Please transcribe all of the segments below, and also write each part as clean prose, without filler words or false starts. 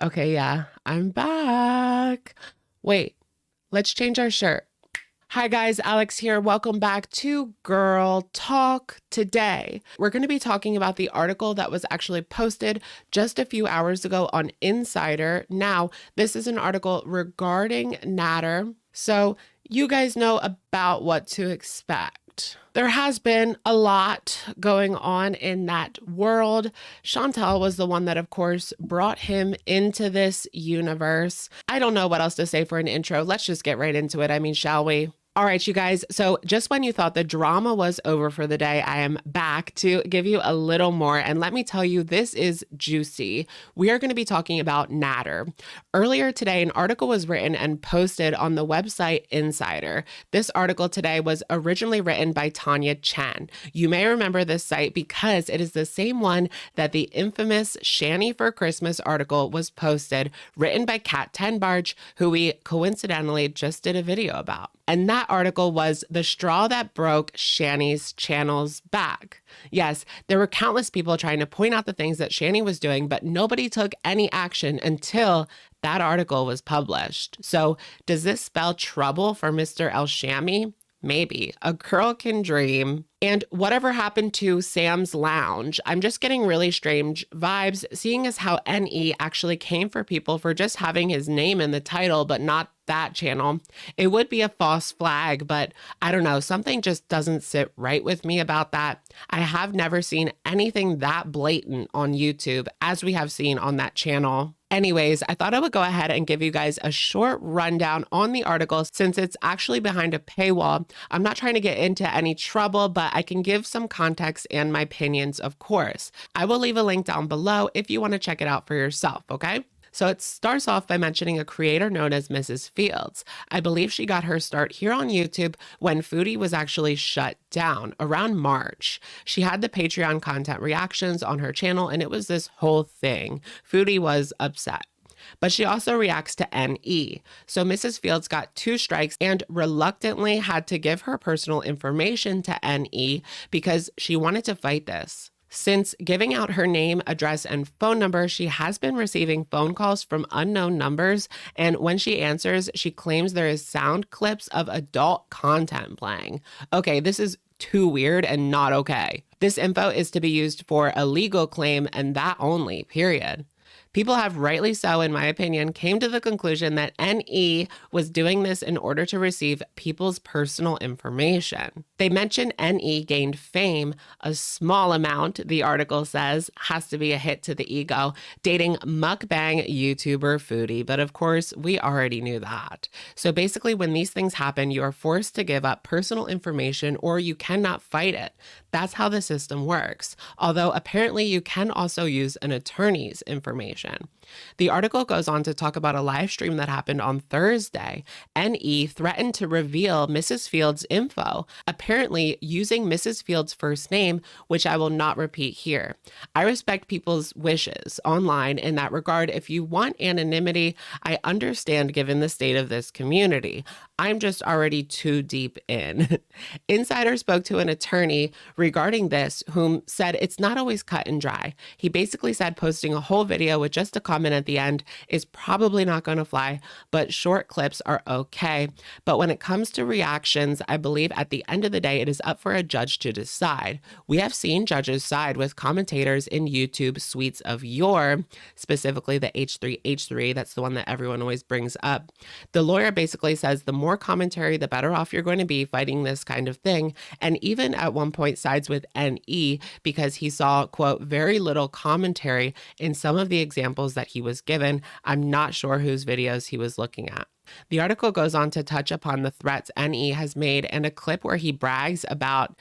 Okay, yeah, I'm back. Wait, let's change our shirt. Hi guys, Alex here. Welcome back to Girl Talk. Today, we're going to be talking about the article that was actually posted just a few hours ago on Insider. Now, this is an article regarding nader, so you guys know about what to expect. There has been a lot going on in that world. Chantal was the one that, of course, brought him into this universe. I don't know what else to say for an intro. Let's just get right into it. I mean, shall we? All right, you guys. So just when you thought the drama was over for the day, I am back to give you a little more. And let me tell you, this is juicy. We are going to be talking about nader. Earlier today, an article was written and posted on the website Insider. This article today was originally written by Tanya Chen. You may remember this site because it is the same one that the infamous Shanny for Christmas article was posted, written by Kat Tenbarge, who we coincidentally just did a video about. And that article was the straw that broke Shanny's channel's back. Yes, there were countless people trying to point out the things that Shanny was doing, but nobody took any action until that article was published. So does this spell trouble for Mr. El Shami? Maybe. A girl can dream. And whatever happened to Sam's Lounge? I'm just getting really strange vibes, seeing as how NE actually came for people for just having his name in the title, but not that channel. It would be a false flag, but I don't know, something just doesn't sit right with me about that. I have never seen anything that blatant on YouTube as we have seen on that channel. Anyways, I thought I would go ahead and give you guys a short rundown on the article since it's actually behind a paywall. I'm not trying to get into any trouble, but I can give some context and my opinions, of course. I will leave a link down below if you want to check it out for yourself, okay? So it starts off by mentioning a creator known as Mrs. Fields. I believe she got her start here on YouTube when Foodie was actually shut down around March. She had the Patreon content reactions on her channel, and it was this whole thing. Foodie was upset. But she also reacts to NE. So Mrs. Fields got 2 strikes and reluctantly had to give her personal information to NE because she wanted to fight this. Since giving out her name, address, and phone number, she has been receiving phone calls from unknown numbers, and when she answers, she claims there is sound clips of adult content playing. Okay, this is too weird and not okay. This info is to be used for a legal claim and that only, period. People have rightly so, in my opinion, came to the conclusion that NE was doing this in order to receive people's personal information. They mention NE gained fame, a small amount, the article says, has to be a hit to the ego, dating mukbang YouTuber Foodie, but of course, we already knew that. So basically, when these things happen, you are forced to give up personal information or you cannot fight it. That's how the system works, although apparently you can also use an attorney's information. The article goes on to talk about a live stream that happened on Thursday. NE threatened to reveal Mrs. Fields' info, apparently using Mrs. Fields' first name, which I will not repeat here. I respect people's wishes online in that regard. If you want anonymity, I understand given the state of this community. I'm just already too deep in. Insider spoke to an attorney regarding this, whom said it's not always cut and dry. He basically said posting a whole video with just a comment at the end is probably not going to fly, but short clips are okay. But when it comes to reactions, I believe at the end of the day, it is up for a judge to decide. We have seen judges side with commentators in YouTube suites of yore, specifically the H3H3. That's the one that everyone always brings up. The lawyer basically says the more commentary, the better off you're going to be fighting this kind of thing. And even at one point sides with NE because he saw, quote, very little commentary in some of the examples that he was given. I'm not sure whose videos he was looking at. The article goes on to touch upon the threats NE has made and a clip where he brags about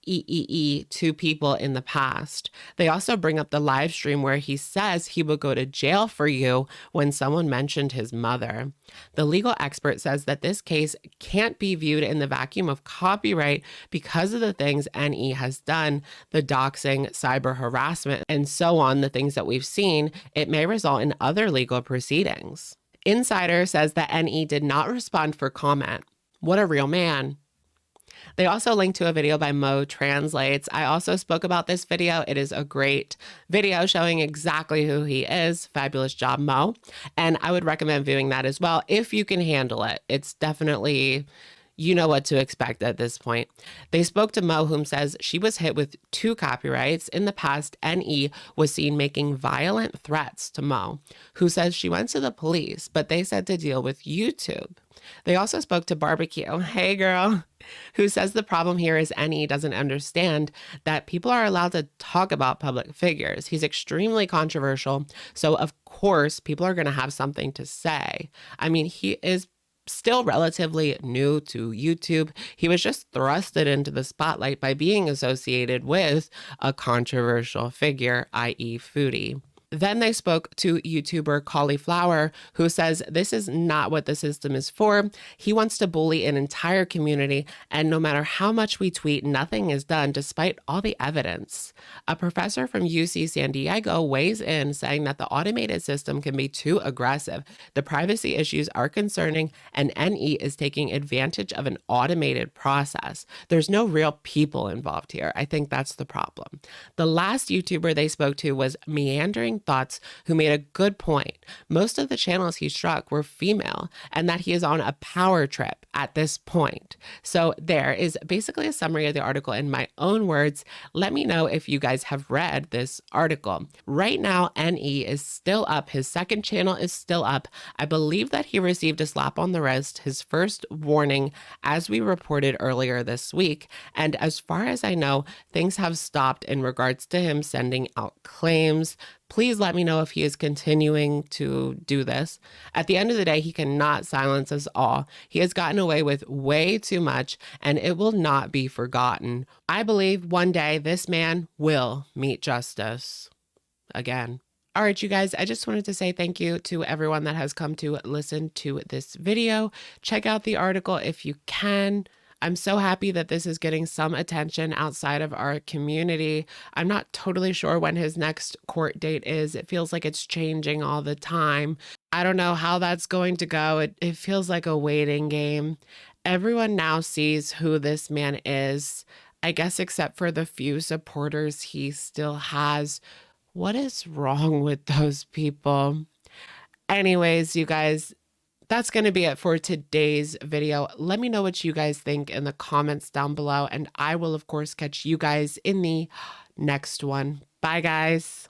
to people in the past. They also bring up the live stream where he says he would go to jail for you when someone mentioned his mother. The legal expert says that this case can't be viewed in the vacuum of copyright because of the things NE has done, the doxing, cyber harassment, and so on, the things that we've seen. It may result in other legal proceedings. Insider says that NE did not respond for comment. What a real man. They also linked to a video by Mo Translates. I also spoke about this video. It is a great video showing exactly who he is. Fabulous job, Mo. And I would recommend viewing that as well if you can handle it. It's definitely, you know what to expect at this point. They spoke to Mo, whom says she was hit with 2 copyrights. In the past, NE was seen making violent threats to Mo, who says she went to the police, but they said to deal with YouTube. They also spoke to Barbecue, hey girl, who says the problem here is NE doesn't understand that people are allowed to talk about public figures. He's extremely controversial, so of course people are going to have something to say. I mean, he is still relatively new to YouTube. He was just thrusted into the spotlight by being associated with a controversial figure, i.e. foodie. Then they spoke to YouTuber Cauliflower, who says this is not what the system is for. He wants to bully an entire community, and no matter how much we tweet, nothing is done despite all the evidence. A professor from UC San Diego weighs in, saying that the automated system can be too aggressive. The privacy issues are concerning, and NE is taking advantage of an automated process. There's no real people involved here. I think that's the problem. The last YouTuber they spoke to was Meandering Thoughts, who made a good point. Most of the channels he struck were female, and that he is on a power trip at this point. So there is basically a summary of the article in my own words. Let me know if you guys have read this article. Right now, NE is still up. His second channel is still up. I believe that he received a slap on the wrist, his first warning, as we reported earlier this week. And as far as I know, things have stopped in regards to him sending out claims. Please let me know if he is continuing to do this. At the end of the day, he cannot silence us all. He has gotten away with way too much, and it will not be forgotten. I believe one day this man will meet justice again. All right, you guys, I just wanted to say thank you to everyone that has come to listen to this video. Check out the article if you can. I'm so happy that this is getting some attention outside of our community. I'm not totally sure when his next court date is. It feels like it's changing all the time. I don't know how that's going to go. It feels like a waiting game. Everyone now sees who this man is, I guess, except for the few supporters he still has. What is wrong with those people? Anyways, you guys, that's going to be it for today's video. Let me know what you guys think in the comments down below, and I will, of course, catch you guys in the next one. Bye, guys.